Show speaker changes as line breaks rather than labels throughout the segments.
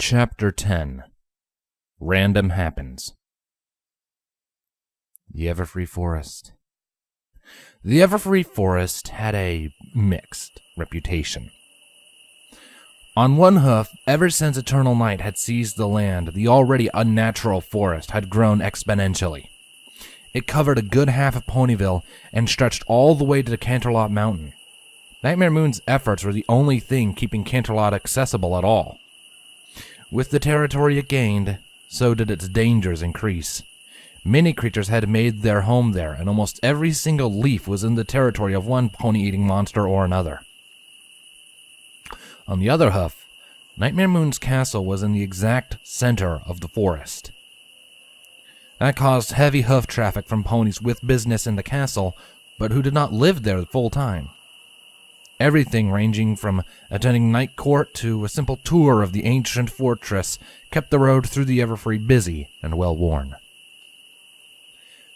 Chapter 10 Random Happens. The Everfree Forest. The Everfree Forest had a mixed reputation. On one hoof, ever since Eternal Night had seized the land, the already unnatural forest had grown exponentially. It covered a good half of Ponyville and stretched all the way to Canterlot Mountain. Nightmare Moon's efforts were the only thing keeping Canterlot accessible at all. With the territory it gained, so did its dangers increase. Many creatures had made their home there, and almost every single leaf was in the territory of one pony-eating monster or another. On the other hoof, Nightmare Moon's castle was in the exact center of the forest. That caused heavy hoof traffic from ponies with business in the castle, but who did not live there full time. Everything ranging from attending night court to a simple tour of the ancient fortress kept the road through the Everfree busy and well-worn.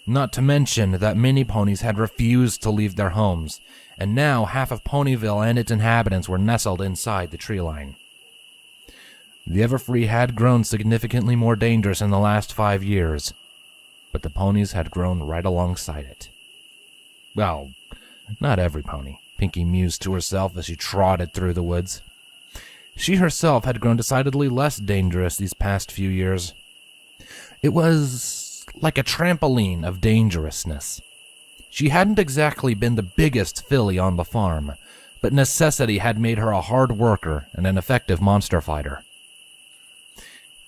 Not to mention that many ponies had refused to leave their homes, and now half of Ponyville and its inhabitants were nestled inside the tree line. The Everfree had grown significantly more dangerous in the last 5 years, but the ponies had grown right alongside it. Well, not every pony, Pinkie mused to herself as she trotted through the woods. She herself had grown decidedly less dangerous these past few years. It was like a trampoline of dangerousness. She hadn't exactly been the biggest filly on the farm, but necessity had made her a hard worker and an effective monster fighter.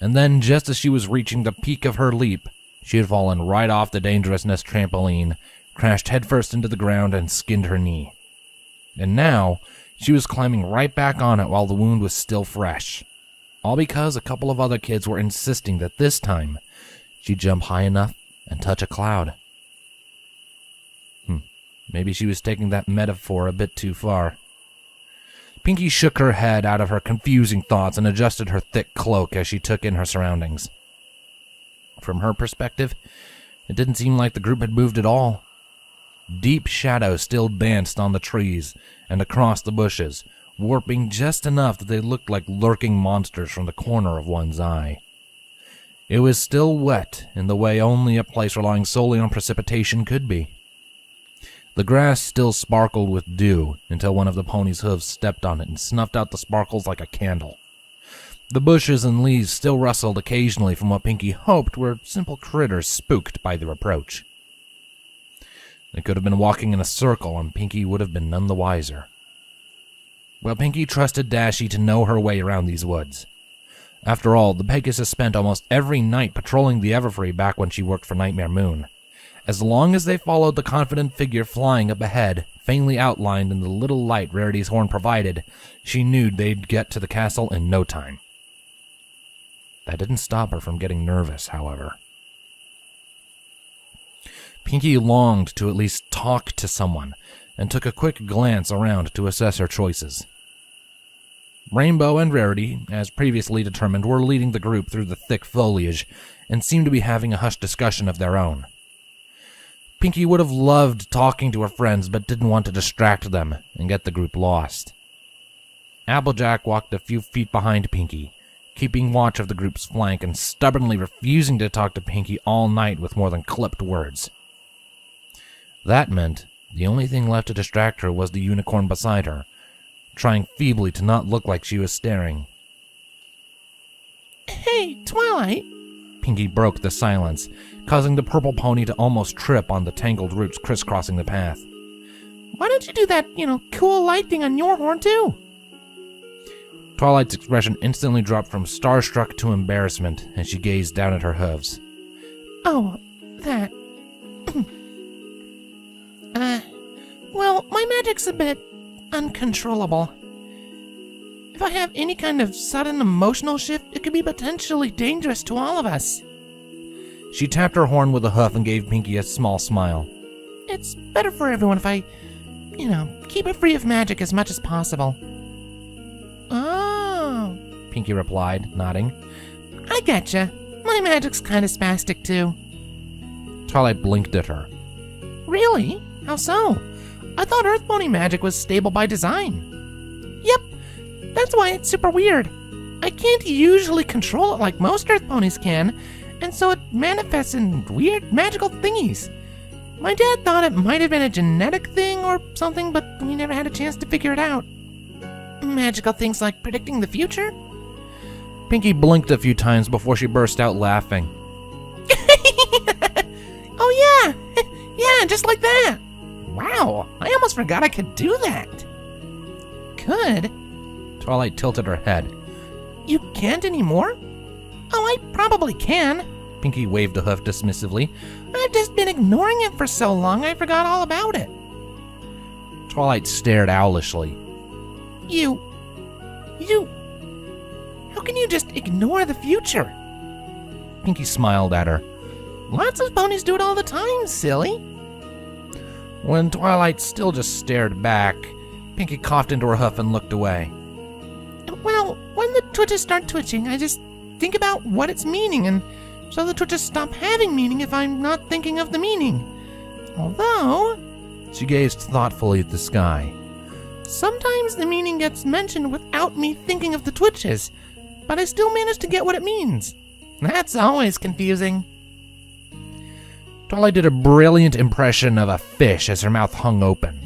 And then, just as she was reaching the peak of her leap, she had fallen right off the dangerousness trampoline, crashed headfirst into the ground, and skinned her knee. And now, she was climbing right back on it while the wound was still fresh. All because a couple of other kids were insisting that this time, she'd jump high enough and touch a cloud. Maybe she was taking that metaphor a bit too far. Pinkie shook her head out of her confusing thoughts and adjusted her thick cloak as she took in her surroundings. From her perspective, it didn't seem like the group had moved at all. Deep shadows still danced on the trees and across the bushes, warping just enough that they looked like lurking monsters from the corner of one's eye. It was still wet in the way only a place relying solely on precipitation could be. The grass still sparkled with dew until one of the pony's hooves stepped on it and snuffed out the sparkles like a candle. The bushes and leaves still rustled occasionally from what Pinkie hoped were simple critters spooked by their approach. They could have been walking in a circle, and Pinkie would have been none the wiser. Well, Pinkie trusted Dashie to know her way around these woods. After all, the Pegasus spent almost every night patrolling the Everfree back when she worked for Nightmare Moon. As long as they followed the confident figure flying up ahead, faintly outlined in the little light Rarity's horn provided, she knew they'd get to the castle in no time. That didn't stop her from getting nervous, however. Pinkie longed to at least talk to someone, and took a quick glance around to assess her choices. Rainbow and Rarity, as previously determined, were leading the group through the thick foliage, and seemed to be having a hushed discussion of their own. Pinkie would have loved talking to her friends, but didn't want to distract them and get the group lost. Applejack walked a few feet behind Pinkie, keeping watch of the group's flank and stubbornly refusing to talk to Pinkie all night with more than clipped words. That meant the only thing left to distract her was the unicorn beside her, trying feebly to not look like she was staring.
"Hey, Twilight!"
Pinkie broke the silence, causing the purple pony to almost trip on the tangled roots crisscrossing the path.
"Why don't you do that, cool light thing on your horn, too?"
Twilight's expression instantly dropped from starstruck to embarrassment as she gazed down at her hooves.
"Oh, that... well, my magic's a bit uncontrollable. If I have any kind of sudden emotional shift, it could be potentially dangerous to all of us."
She tapped her horn with a hoof and gave Pinkie a small smile.
"It's better for everyone if I, keep it free of magic as much as possible." "Oh,"
Pinkie replied, nodding.
"I getcha. My magic's kind of spastic, too."
Twilight blinked at her.
"Really? How so? I thought Earth Pony magic was stable by design." "Yep, that's why it's super weird. I can't usually control it like most Earth ponies can, and so it manifests in weird magical thingies. My dad thought it might have been a genetic thing or something, but we never had a chance to figure it out. Magical things like predicting the future?
Pinky blinked a few times before she burst out laughing.
Oh yeah! Yeah, just like that! Wow, I almost forgot I could do that! Could?
Twilight tilted her head.
You can't anymore? Oh, I probably can.
Pinky waved a hoof dismissively.
I've just been ignoring it for so long I forgot all about it.
Twilight stared owlishly.
You... How can you just ignore the future?
Pinky smiled at her.
Lots of ponies do it all the time, silly.
When Twilight still just stared back, Pinky coughed into her hoof and looked away.
Well, when the twitches start twitching, I just think about what it's meaning, and so the twitches stop having meaning if I'm not thinking of the meaning. Although...
She gazed thoughtfully at the sky.
Sometimes the meaning gets mentioned without me thinking of the twitches, but I still manage to get what it means. That's always confusing.
Twilight did a brilliant impression of a fish as her mouth hung open.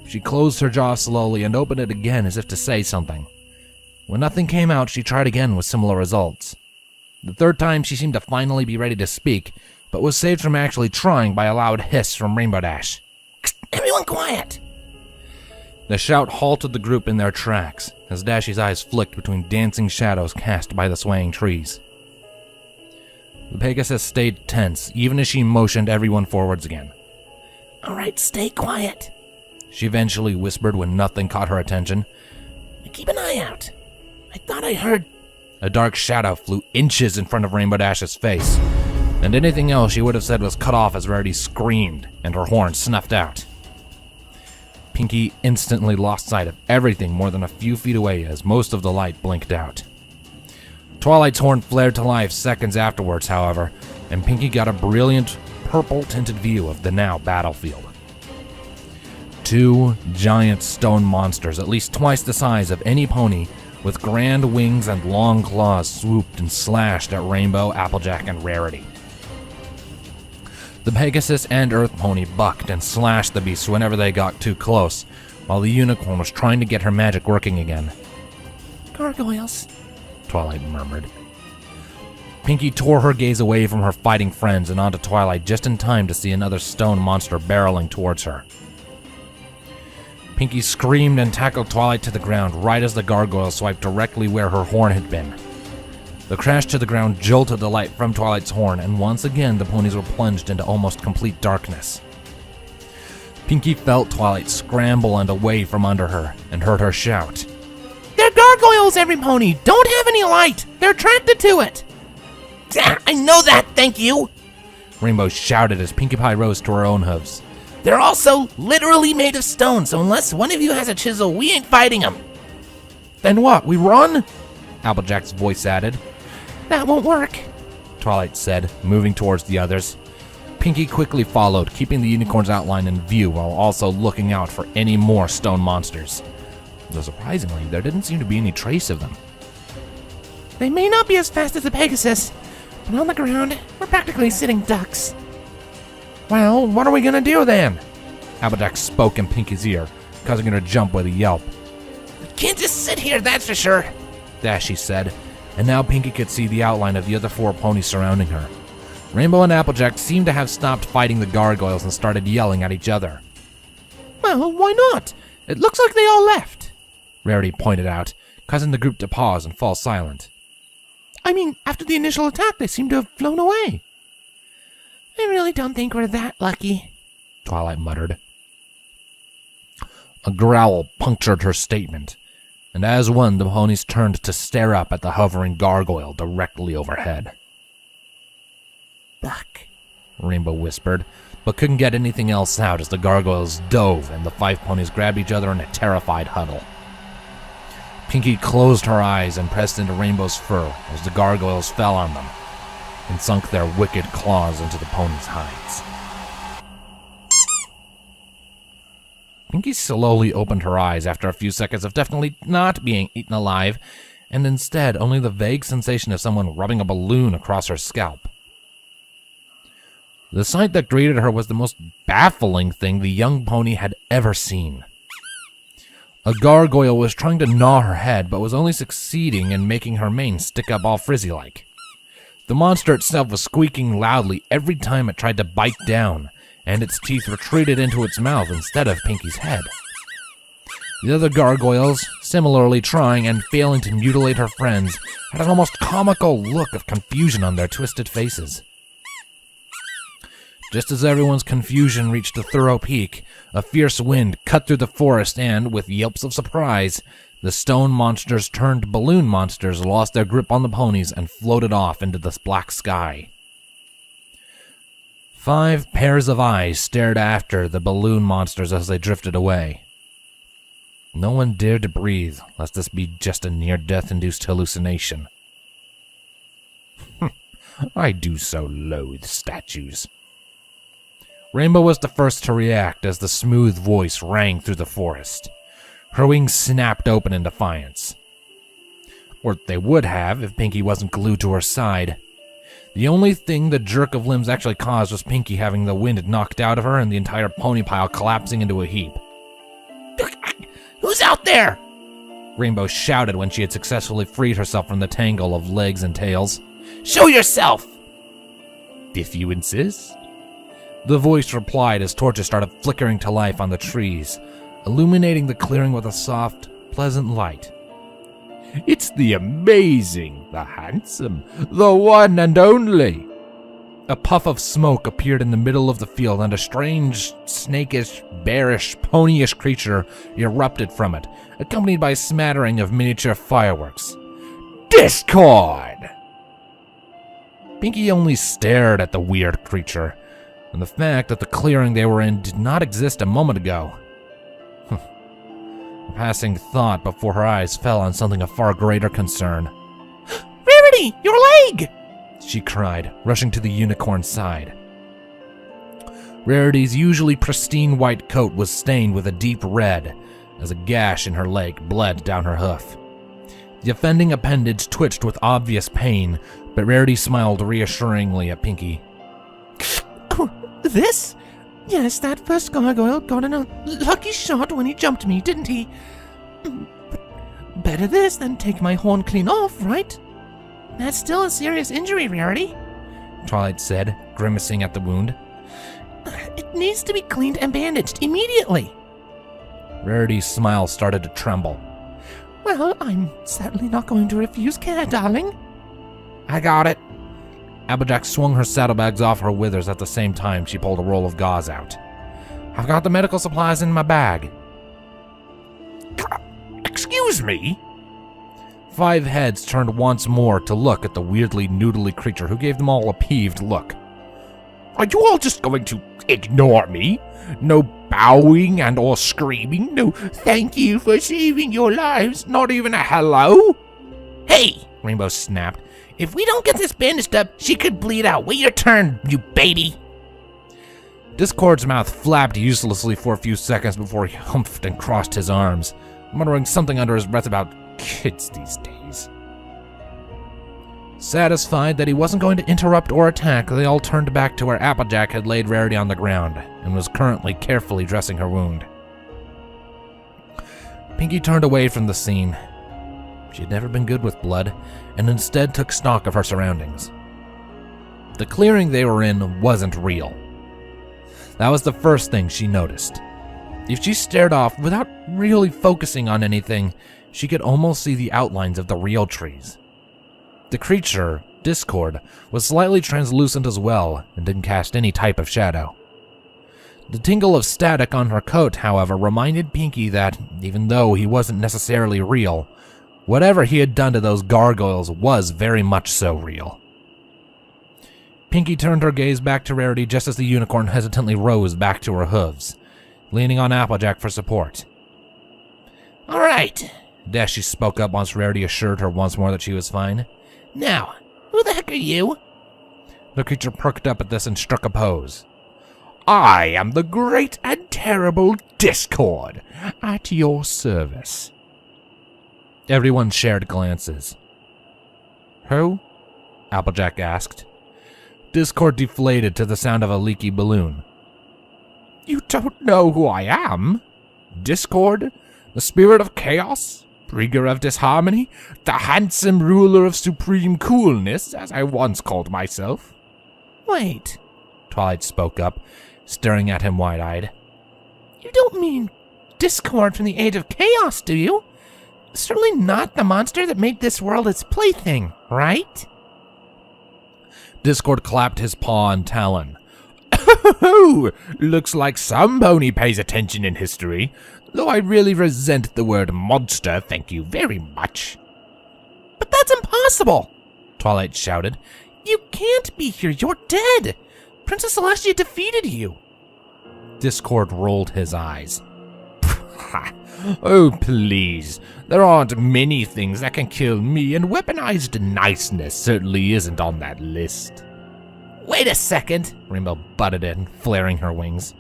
She closed her jaw slowly and opened it again as if to say something. When nothing came out, she tried again with similar results. The third time, she seemed to finally be ready to speak, but was saved from actually trying by a loud hiss from Rainbow Dash.
Everyone quiet!
The shout halted the group in their tracks, as Dashy's eyes flicked between dancing shadows cast by the swaying trees. The Pegasus stayed tense, even as she motioned everyone forwards again.
All right, stay quiet,
she eventually whispered when nothing caught her attention.
Keep an eye out. I thought I heard...
A dark shadow flew inches in front of Rainbow Dash's face, and anything else she would have said was cut off as Rarity screamed and her horn snuffed out. Pinky instantly lost sight of everything more than a few feet away as most of the light blinked out. Twilight's horn flared to life seconds afterwards, however, and Pinky got a brilliant, purple-tinted view of the now battlefield. Two giant stone monsters, at least twice the size of any pony, with grand wings and long claws swooped and slashed at Rainbow, Applejack, and Rarity. The Pegasus and Earth Pony bucked and slashed the beasts whenever they got too close, while the unicorn was trying to get her magic working again.
Gargoyles,
Twilight murmured. Pinky tore her gaze away from her fighting friends and onto Twilight just in time to see another stone monster barreling towards her. Pinky screamed and tackled Twilight to the ground right as the gargoyle swiped directly where her horn had been. The crash to the ground jolted the light from Twilight's horn, and once again the ponies were plunged into almost complete darkness. Pinky felt Twilight scramble and away from under her, and heard her shout.
They're gargoyles, every pony! Don't have any light! They're attracted to it! I know that, thank you!
Rainbow shouted as Pinkie Pie rose to her own hooves.
They're also literally made of stone, so unless one of you has a chisel, we ain't fighting them.
Then what, we run? Applejack's voice added.
That won't work,
Twilight said, moving towards the others. Pinky quickly followed, keeping the unicorn's outline in view while also looking out for any more stone monsters. Though surprisingly, there didn't seem to be any trace of them.
They may not be as fast as the Pegasus, but on the ground, we're practically sitting ducks.
Well, what are we gonna do then? Applejack spoke in Pinky's ear, causing her to jump with a yelp.
We can't just sit here, that's for sure,
Dashy said, and now Pinky could see the outline of the other four ponies surrounding her. Rainbow and Applejack seemed to have stopped fighting the gargoyles and started yelling at each other.
Well, why not? It looks like they all left,
Rarity pointed out, causing the group to pause and fall silent.
I mean, after the initial attack, they seem to have flown away. I really don't think we're that lucky,
Twilight muttered. A growl punctured her statement, and as one, the ponies turned to stare up at the hovering gargoyle directly overhead.
Buck,
Rainbow whispered, but couldn't get anything else out as the gargoyles dove and the five ponies grabbed each other in a terrified huddle. Pinky closed her eyes and pressed into Rainbow's fur as the gargoyles fell on them and sunk their wicked claws into the ponies' hides. Pinky slowly opened her eyes after a few seconds of definitely not being eaten alive and instead only the vague sensation of someone rubbing a balloon across her scalp. The sight that greeted her was the most baffling thing the young pony had ever seen. A gargoyle was trying to gnaw her head, but was only succeeding in making her mane stick up all frizzy-like. The monster itself was squeaking loudly every time it tried to bite down, and its teeth retreated into its mouth instead of Pinky's head. The other gargoyles, similarly trying and failing to mutilate her friends, had an almost comical look of confusion on their twisted faces. Just as everyone's confusion reached a thorough peak, a fierce wind cut through the forest and, with yelps of surprise, the stone monsters turned balloon monsters lost their grip on the ponies and floated off into the black sky. 5 pairs of eyes stared after the balloon monsters as they drifted away. No one dared to breathe, lest this be just a near-death-induced hallucination. I do so loathe statues. Rainbow was the first to react as the smooth voice rang through the forest. Her wings snapped open in defiance. Or they would have if Pinky wasn't glued to her side. The only thing the jerk of limbs actually caused was Pinky having the wind knocked out of her and the entire pony pile collapsing into a heap.
Who's out there?
Rainbow shouted when she had successfully freed herself from the tangle of legs and tails.
Show yourself!
If you insist. The voice replied as torches started flickering to life on the trees, illuminating the clearing with a soft, pleasant light. It's the amazing, the handsome, the one and only. A puff of smoke appeared in the middle of the field, and a strange, snakish, bearish, ponyish creature erupted from it, accompanied by a smattering of miniature fireworks. Discord! Pinky only stared at the weird creature, and the fact that the clearing they were in did not exist a moment ago. A passing thought before her eyes fell on something of far greater concern.
Rarity, your leg!
She cried, rushing to the unicorn's side. Rarity's usually pristine white coat was stained with a deep red, as a gash in her leg bled down her hoof. The offending appendage twitched with obvious pain, but Rarity smiled reassuringly at Pinky.
Oh, this? Yes, that first gargoyle got in a lucky shot when he jumped me, didn't he? But better this than take my horn clean off, right? That's still a serious injury, Rarity,
Twilight said, grimacing at the wound.
It needs to be cleaned and bandaged immediately.
Rarity's smile started to tremble.
Well, I'm certainly not going to refuse care, darling.
I got it. Applejack swung her saddlebags off her withers at the same time she pulled a roll of gauze out. I've got the medical supplies in my bag. Excuse me? 5 heads turned once more to look at the weirdly noodly creature who gave them all a peeved look. Are you all just going to ignore me? No bowing and or screaming? No thank you for saving your lives? Not even a hello?
Hey, Rainbow snapped. If we don't get this bandaged up, she could bleed out. Wait your turn, you baby.
Discord's mouth flapped uselessly for a few seconds before he humphed and crossed his arms, muttering something under his breath about kids these days. Satisfied that he wasn't going to interrupt or attack, they all turned back to where Applejack had laid Rarity on the ground and was currently carefully dressing her wound. Pinky turned away from the scene. She had never been good with blood, and instead took stock of her surroundings. The clearing they were in wasn't real. That was the first thing she noticed. If she stared off without really focusing on anything, she could almost see the outlines of the real trees. The creature, Discord, was slightly translucent as well and didn't cast any type of shadow. The tingle of static on her coat, however, reminded Pinky that, even though he wasn't necessarily real, whatever he had done to those gargoyles was very much so real. Pinky turned her gaze back to Rarity just as the unicorn hesitantly rose back to her hooves, leaning on Applejack for support.
All right,
Dashi spoke up once Rarity assured her once more that she was fine.
Now, who the heck are you?
The creature perked up at this and struck a pose. I am the great and terrible Discord, at your service. Everyone shared glances. Who? Applejack asked. Discord deflated to the sound of a leaky balloon. You don't know who I am? Discord? The spirit of chaos? Bringer of disharmony? The handsome ruler of supreme coolness, as I once called myself?
Wait,
Twilight spoke up, staring at him wide-eyed.
you don't mean Discord from the Age of Chaos, do you? Certainly not the monster that made this world its plaything, right?
Discord clapped his paw and talon. Oh, looks like some pony pays attention in history, though I really resent the word monster, thank you very much.
But that's impossible,
Twilight shouted.
You can't be here, you're dead. Princess Celestia defeated you.
Discord rolled his eyes. Oh, please. There aren't many things that can kill me, and weaponized niceness certainly isn't on that list.
Wait a second,
Rainbow butted in, flaring her wings.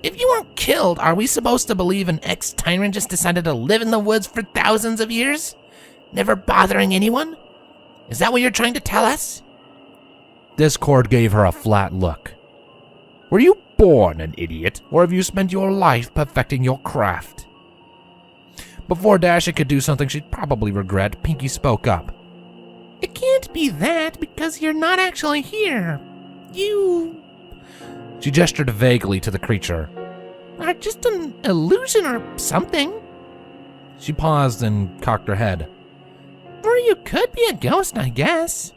If you weren't killed, are we supposed to believe an ex-tyrant just decided to live in the woods for thousands of years? Never bothering anyone? Is that what you're trying to tell us?
Discord gave her a flat look. Were you born an idiot, or have you spent your life perfecting your craft? Before Dasha could do something she'd probably regret, Pinky spoke up.
It can't be that, because you're not actually here. You...
She gestured vaguely to the creature.
Are just an illusion or something.
She paused and cocked her head.
Or you could be a ghost, I guess.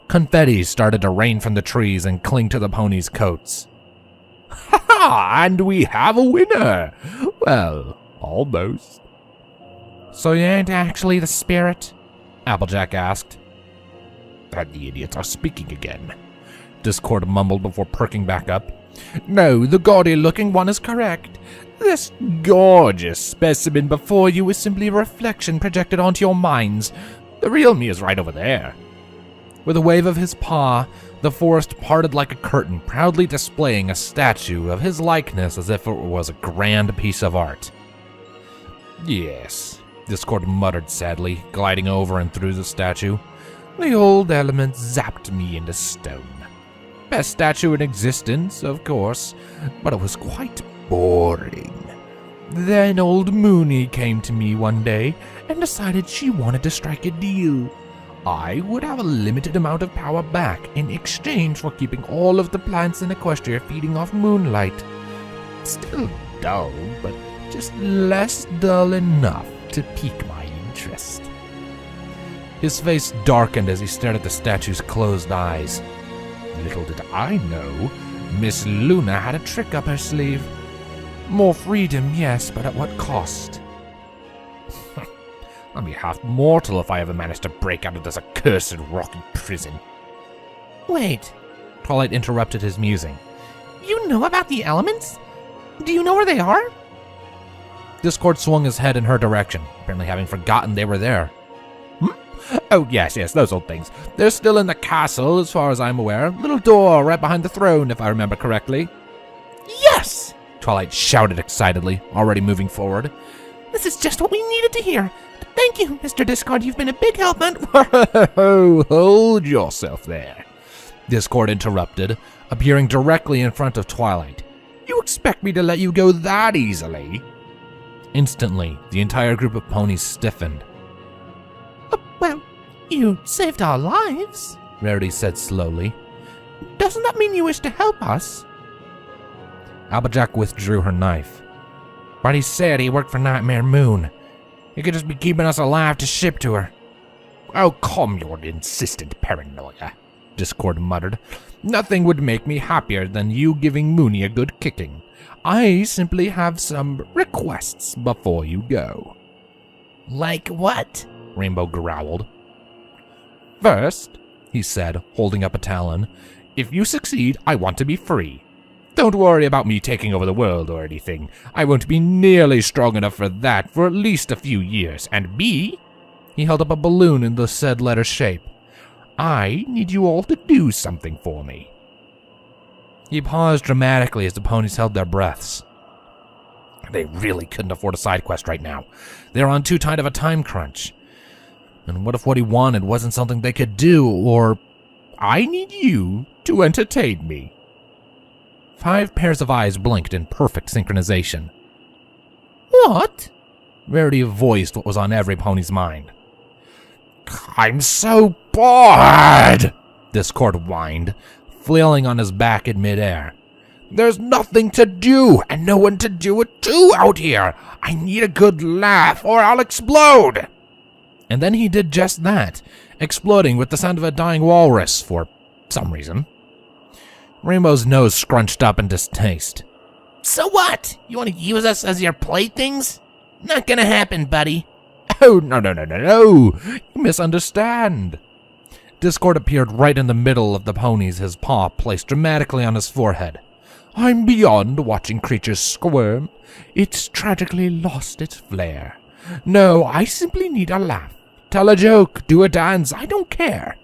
Confetti started to rain from the trees and cling to the ponies' coats. Ha ha! And we have a winner! Well, almost.
So you ain't actually the spirit?
Applejack asked. And the idiots are speaking again. Discord mumbled before perking back up. No, the gaudy-looking one is correct. This gorgeous specimen before you is simply a reflection projected onto your minds. The real me is right over there. With a wave of his paw, the forest parted like a curtain, proudly displaying a statue of his likeness as if it was a grand piece of art. Yes, Discord muttered sadly, gliding over and through the statue. The old element zapped me into stone. Best statue in existence, of course, but it was quite boring. Then old Mooney came to me one day and decided she wanted to strike a deal. I would have a limited amount of power back in exchange for keeping all of the plants in Equestria feeding off moonlight. Still dull, but just less dull enough to pique my interest. His face darkened as he stared at the statue's closed eyes. Little did I know, Miss Luna had a trick up her sleeve. More freedom, yes, but at what cost? I'll be half mortal if I ever manage to break out of this accursed rocky prison.
Wait,
Twilight interrupted his musing.
you know about the elements? Do you know where they are?
Discord swung his head in her direction, apparently having forgotten they were there. Oh, yes, those old things. They're still in the castle, as far as I'm aware. Little door right behind the throne, if I remember correctly.
Yes!
Twilight shouted excitedly, already moving forward.
This is just what we needed to hear. Thank you, Mr. Discord. You've been a big help, and...
Whoa, hold yourself there. Discord interrupted, appearing directly in front of Twilight. You expect me to let you go that easily? Instantly, the entire group of ponies stiffened.
Well, you saved our lives,
Rarity said slowly.
Doesn't that mean you wish to help us?
Applejack withdrew her knife. But he said he worked for Nightmare Moon. He could just be keeping us alive to ship to her. Oh, calm your insistent paranoia, Discord muttered. Nothing would make me happier than you giving Mooney a good kicking. I simply have some requests before you go.
Like what?
Rainbow growled. First, he said, holding up a talon, if you succeed, I want to be free. Don't worry about me taking over the world or anything. I won't be nearly strong enough for that for at least a few years. And B, he held up a balloon in the said letter shape. I need you all to do something for me. He paused dramatically as the ponies held their breaths. They really couldn't afford a side quest right now. They were on too tight of a time crunch. And what if what he wanted wasn't something they could do, or... I need you to entertain me. 5 pairs of eyes blinked in perfect synchronization.
What?
Rarity voiced what was on every pony's mind. I'm so bored, Discord whined, flailing on his back in midair. There's nothing to do, and no one to do it to out here. I need a good laugh, or I'll explode. And then he did just that, exploding with the sound of a dying walrus for some reason. Rainbow's nose scrunched up in distaste.
So what? You want to use us as your playthings? Not gonna happen, buddy.
Oh, no. You misunderstand. Discord appeared right in the middle of the ponies, his paw placed dramatically on his forehead. I'm beyond watching creatures squirm. It's tragically lost its flair. No, I simply need a laugh. Tell a joke, do a dance, I don't care.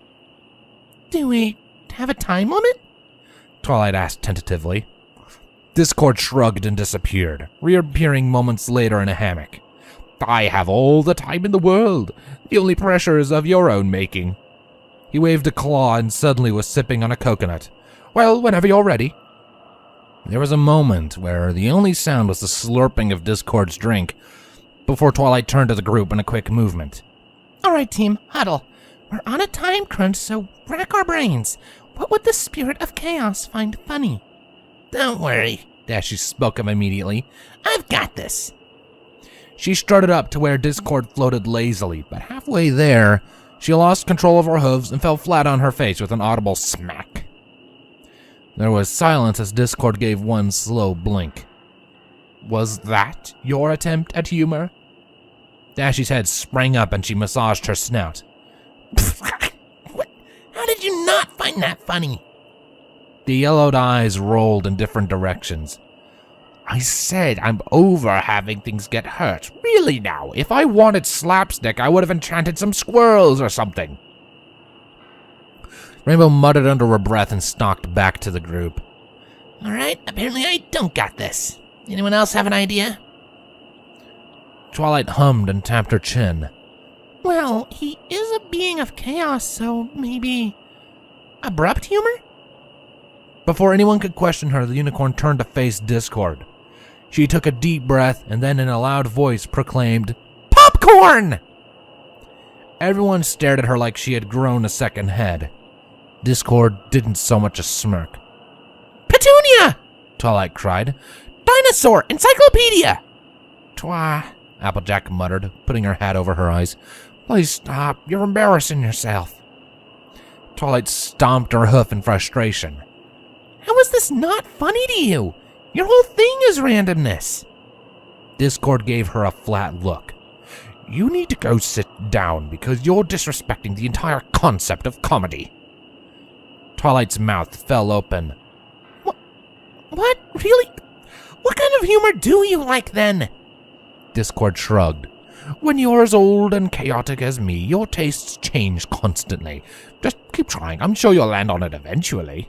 Do we have a time limit?
Twilight asked tentatively. Discord shrugged and disappeared, reappearing moments later in a hammock. I have all the time in the world. The only pressure is of your own making. He waved a claw and suddenly was sipping on a coconut. Well, whenever you're ready. There was a moment where the only sound was the slurping of Discord's drink, before Twilight turned to the group in a quick movement.
All right, team, huddle. We're on a time crunch, so rack our brains. What would the spirit of chaos find funny? Don't worry,
Dashi spoke up immediately.
I've got this.
She strutted up to where Discord floated lazily, but halfway there, she lost control of her hooves and fell flat on her face with an audible smack. There was silence as Discord gave one slow blink. Was that your attempt at humor? Dashi's head sprang up and she massaged her snout.
What? How did you not find that funny?
The yellowed eyes rolled in different directions. I said I'm over having things get hurt. Really now, if I wanted slapstick, I would have enchanted some squirrels or something. Rainbow muttered under her breath and stalked back to the group.
All right, apparently I don't got this. Anyone else have an idea?
Twilight hummed and tapped her chin.
Well, he is a being of chaos, so maybe abrupt humor?
Before anyone could question her, the unicorn turned to face Discord. She took a deep breath and then in a loud voice proclaimed, Popcorn! Everyone stared at her like she had grown a second head. Discord didn't so much as smirk.
Petunia!
Twilight cried.
Dinosaur! Encyclopedia!
Applejack muttered, putting her hat over her eyes. Please stop, you're embarrassing yourself. Twilight stomped her hoof in frustration.
How is this not funny to you? Your whole thing is randomness.
Discord gave her a flat look. You need to go sit down because you're disrespecting the entire concept of comedy. Twilight's mouth fell open.
What? Really? What kind of humor do you like then?
Discord shrugged. When you're as old and chaotic as me, your tastes change constantly. Just keep trying. I'm sure you'll land on it eventually.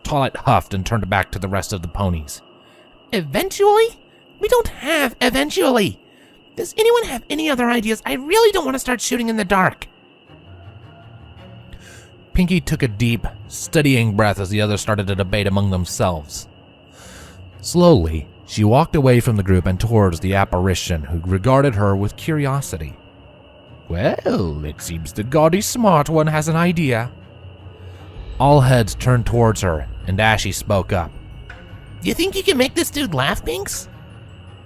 Twilight huffed and turned back to the rest of the ponies.
Eventually? We don't have eventually. Does anyone have any other ideas? I really don't want to start shooting in the dark.
Pinkie took a deep, steadying breath as the others started to debate among themselves. Slowly, she walked away from the group and towards the apparition, who regarded her with curiosity. Well, it seems the gaudy smart one has an idea. All heads turned towards her, and Ashy spoke up.
Do you think you can make this dude laugh, Pinks?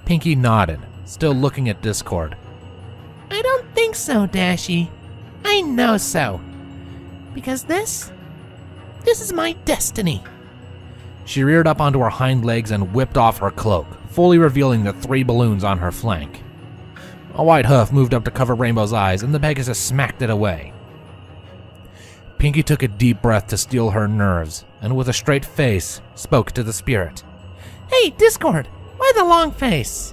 Pinkie nodded, still looking at Discord.
I don't think so, Dashy. I know so. Because this is my destiny.
She reared up onto her hind legs and whipped off her cloak, fully revealing the 3 balloons on her flank. A white hoof moved up to cover Rainbow's eyes, and the Pegasus smacked it away. Pinkie took a deep breath to steel her nerves, and with a straight face, spoke to the spirit.
Hey, Discord, why the long face?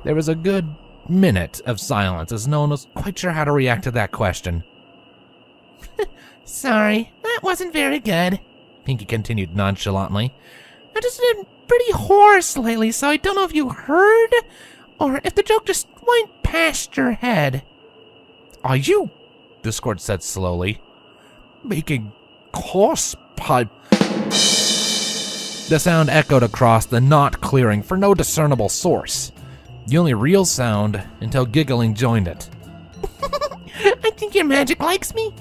There was a good minute of silence as no one was quite sure how to react to that question.
Sorry, that wasn't very good,
Pinkie continued nonchalantly.
I've just been pretty hoarse lately, so I don't know if you heard or if the joke just went past your head.
Are you, Discord said slowly, making horse pipe? The sound echoed across the knot clearing for no discernible source. The only real sound until giggling joined it.
I think your magic likes me,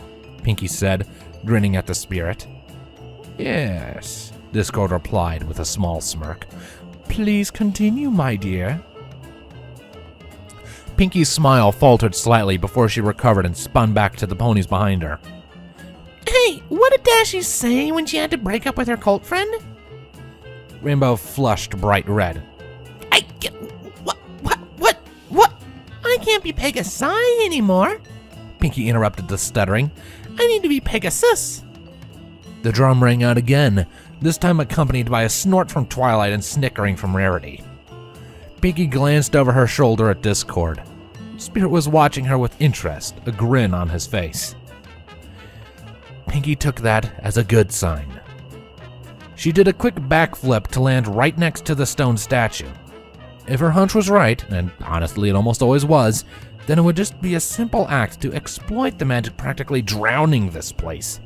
Pinky said, grinning at the spirit. Yes, Discord replied with a small smirk. Please continue, my dear. Pinky's smile faltered slightly before she recovered and spun back to the ponies behind her.
Hey, what did Dashy say when she had to break up with her cult friend?
Rainbow flushed bright red.
What? I can't be Pegasi anymore.
Pinky interrupted the stuttering.
I need to be Pegasus.
The drum rang out again, this time accompanied by a snort from Twilight and snickering from Rarity. Pinky glanced over her shoulder at Discord. Spirit was watching her with interest, a grin on his face. Pinky took that as a good sign. She did a quick backflip to land right next to the stone statue. If her hunch was right, and honestly it almost always was, then it would just be a simple act to exploit the magic practically drowning this place.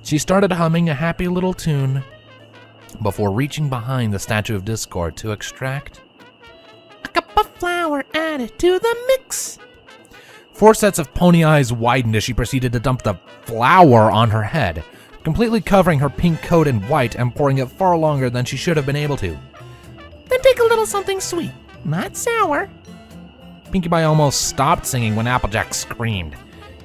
She started humming a happy little tune before reaching behind the statue of Discord to extract
a cup of flour added to the mix.
4 sets of pony eyes widened as she proceeded to dump the flour on her head, completely covering her pink coat in white and pouring it far longer than she should have been able to.
Then take a little something sweet, not sour.
Pinkie Pie almost stopped singing when Applejack screamed.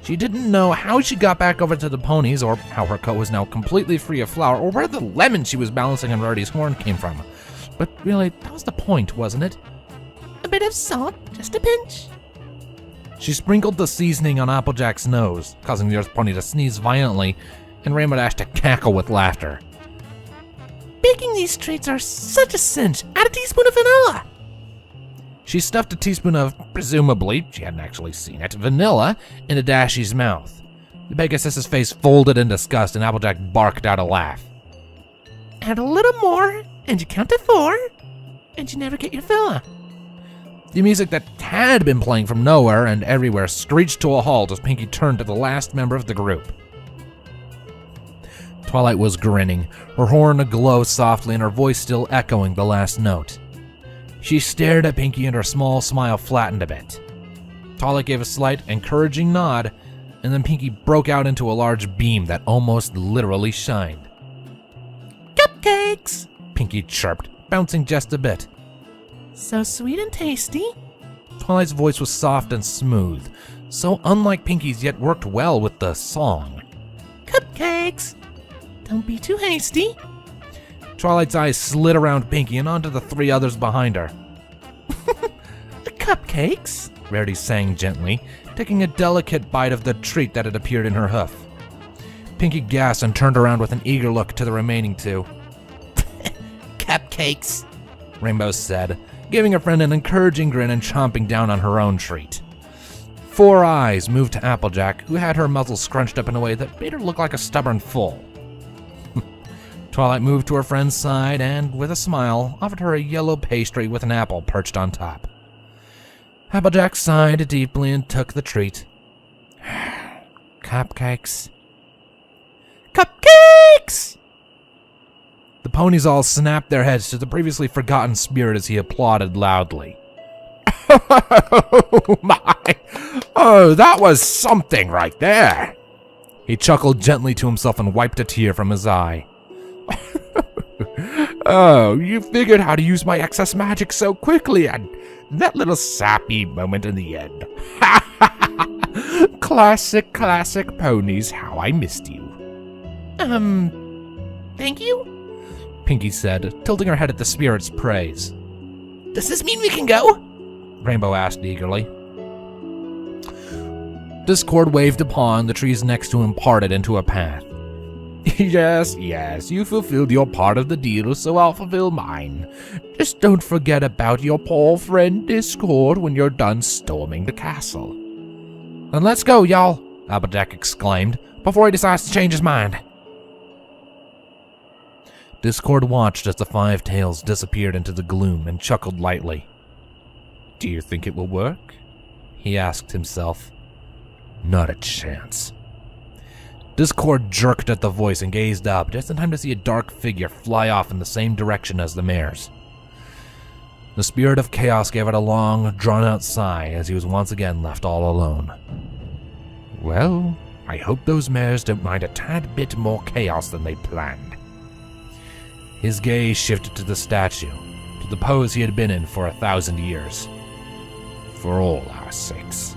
She didn't know how she got back over to the ponies, or how her coat was now completely free of flour, or where the lemon she was balancing on Rarity's horn came from. But really, that was the point, wasn't it?
A bit of salt, just a pinch.
She sprinkled the seasoning on Applejack's nose, causing the Earth Pony to sneeze violently, and Rainbow Dash to cackle with laughter.
Baking these treats are such a cinch. Add a teaspoon of vanilla.
She stuffed a teaspoon of, presumably, she hadn't actually seen it, vanilla into Dashy's mouth. The Pegasus's face folded in disgust, and Applejack barked out a laugh.
Add a little more, and you count to 4, and you never get your fill.
The music that had been playing from nowhere and everywhere screeched to a halt as Pinkie turned to the last member of the group. Twilight was grinning, her horn aglow softly and her voice still echoing the last note. She stared at Pinkie and her small smile flattened a bit. Twilight gave a slight, encouraging nod, and then Pinkie broke out into a large beam that almost literally shined.
Cupcakes!
Pinkie chirped, bouncing just a bit.
So sweet and tasty.
Twilight's voice was soft and smooth, so unlike Pinkie's yet worked well with the song.
Cupcakes! Don't be too hasty.
Twilight's eyes slid around Pinkie and onto the 3 others behind her.
Cupcakes?
Rarity sang gently, taking a delicate bite of the treat that had appeared in her hoof. Pinkie gasped and turned around with an eager look to the remaining 2.
Cupcakes,
Rainbow said, giving her friend an encouraging grin and chomping down on her own treat. 4 eyes moved to Applejack, who had her muzzle scrunched up in a way that made her look like a stubborn foal. Twilight moved to her friend's side and, with a smile, offered her a yellow pastry with an apple perched on top. Applejack sighed deeply and took the treat. Cupcakes.
Cupcakes!
The ponies all snapped their heads to the previously forgotten spirit as he applauded loudly. Oh my! Oh, that was something right there! He chuckled gently to himself and wiped a tear from his eye. Oh, you figured how to use my excess magic so quickly, and that little sappy moment in the end. Classic ponies, how I missed you.
Thank you?
Pinkie said, tilting her head at the spirit's praise.
Does this mean we can go?
Rainbow asked eagerly. Discord waved a paw and the trees next to him parted into a path. Yes, you fulfilled your part of the deal, so I'll fulfill mine. Just don't forget about your poor friend Discord when you're done storming the castle. Then let's go, y'all, Applejack exclaimed, before he decides to change his mind. Discord watched as the 5 tails disappeared into the gloom and chuckled lightly. "Do you think it will work?" he asked himself. "Not a chance." Discord jerked at the voice and gazed up, just in time to see a dark figure fly off in the same direction as the mares. The spirit of chaos gave out a long, drawn-out sigh as he was once again left all alone. "Well, I hope those mares don't mind a tad bit more chaos than they planned." His gaze shifted to the statue, to the pose he had been in for 1,000 years. "For all our sakes."